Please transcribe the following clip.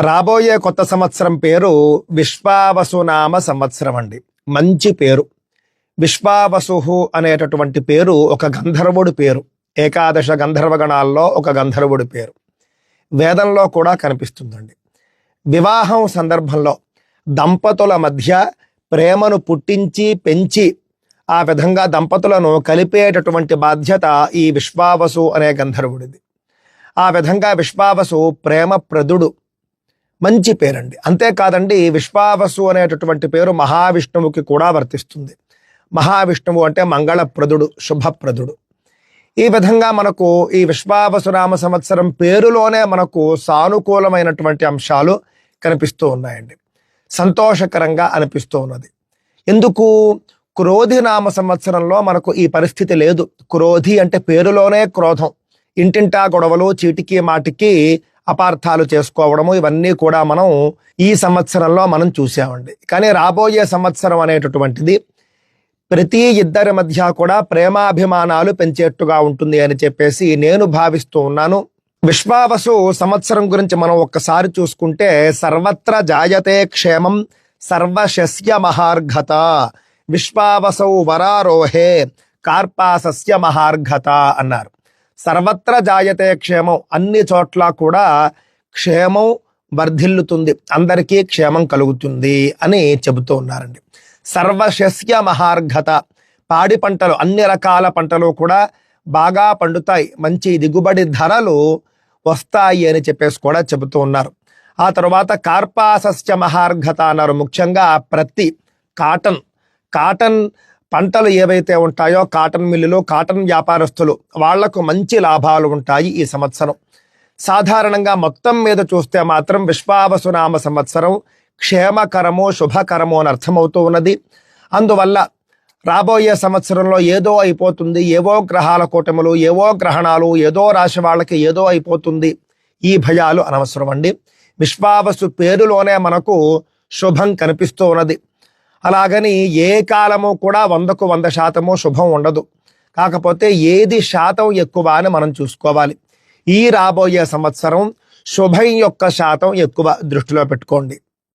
రాబోయే కొత్త సంవత్సరం పేరు విశ్వావసునామ సంవత్సరం అండి. మంచి పేరు. విశ్వావసు అనేటటువంటి పేరు ఒక గంధర్వుడి పేరు. ఏకాదశ గంధర్వ గణాల్లో ఒక గంధర్వుడి పేరు. వేదంలో కూడా కనిపిస్తుందండి. వివాహం సందర్భంలో దంపతుల మధ్య ప్రేమను పుట్టించి పెంచి ఆ విధంగా దంపతులను కలిపేటటువంటి బాధ్యత ఈ విశ్వావసు అనే గంధర్వుడిది. ఆ విధంగా విశ్వావసు ప్రేమప్రదుడు. మంచి పేరండి. అంతేకాదండి, విశ్వావసు అనేటటువంటి పేరు మహావిష్ణువుకి కూడా వర్తిస్తుంది. మహావిష్ణువు అంటే మంగళప్రదుడు, శుభప్రదుడు. ఈ విధంగా మనకు ఈ విశ్వావసునామ సంవత్సరం పేరులోనే మనకు సానుకూలమైనటువంటి అంశాలు కనిపిస్తూ ఉన్నాయండి. సంతోషకరంగా అనిపిస్తూ ఉన్నది. ఎందుకు? క్రోధి నామ సంవత్సరంలో మనకు ఈ పరిస్థితి లేదు. క్రోధి అంటే పేరులోనే క్రోధం. ఇంటింటా గొడవలు, చీటికి మాటికి అపార్థాలు చేసుకోవడము, ఇవన్నీ కూడా మనం ఈ సంవత్సరంలో మనం చూసామండి. కానీ రాబోయే సంవత్సరం అనేటటువంటిది ప్రతి ఇద్దరి మధ్య కూడా ప్రేమాభిమానాలు పెంచేట్టుగా ఉంటుంది అని చెప్పేసి నేను భావిస్తూ ఉన్నాను. విశ్వావసు సంవత్సరం గురించి మనం ఒక్కసారి చూసుకుంటే, సర్వత్ర జాయతే క్షేమం సర్వశస్య మహార్ఘత, విశ్వావసౌ వరారోహే కార్పాసస్య మహార్ఘత అన్నారు. సర్వత్ర జాయతే క్షేమం, అన్ని చోట్ల కూడా క్షేమం వర్ధిల్లుతుంది, అందరికీ క్షేమం కలుగుతుంది అని చెబుతూ ఉన్నారండి. సర్వశస్య మహార్ఘత, పాడి పంటలు, అన్ని రకాల పంటలు కూడా బాగా పండుతాయి, మంచి దిగుబడి ధరలు వస్తాయి అని చెప్పేసి కూడా చెబుతూ ఉన్నారు. ఆ తర్వాత కార్పాసస్య మహార్ఘత అన్నారు. ముఖ్యంగా ప్రతి కాటన్ పంటలు ఏవైతే ఉంటాయో, కాటన్ మిల్లులు, కాటన్ వ్యాపారస్తులు, వాళ్లకు మంచి లాభాలు ఉంటాయి ఈ సంవత్సరం. సాధారణంగా మొత్తం మీద చూస్తే మాత్రం విశ్వావసునామ సంవత్సరం క్షేమకరము, శుభకరము అని అర్థమవుతూ ఉన్నది. అందువల్ల రాబోయే సంవత్సరంలో ఏదో అయిపోతుంది, ఏవో గ్రహాల కూటములు, ఏవో గ్రహణాలు, ఏదో రాశి వాళ్ళకి ఏదో అయిపోతుంది, ఈ భయాలు అనవసరం అండి. విశ్వావసు పేరులోనే మనకు శుభం కనిపిస్తూ ఉన్నది. అలాగని ఏ కాలము కూడా 100కు 100% శుభం ఉండదు. కాకపోతే ఏది శాతం ఎక్కువ అని మనం చూసుకోవాలి. ఈ రాబోయే సంవత్సరం శుభం యొక్క శాతం ఎక్కువ దృష్టిలో పెట్టుకోండి.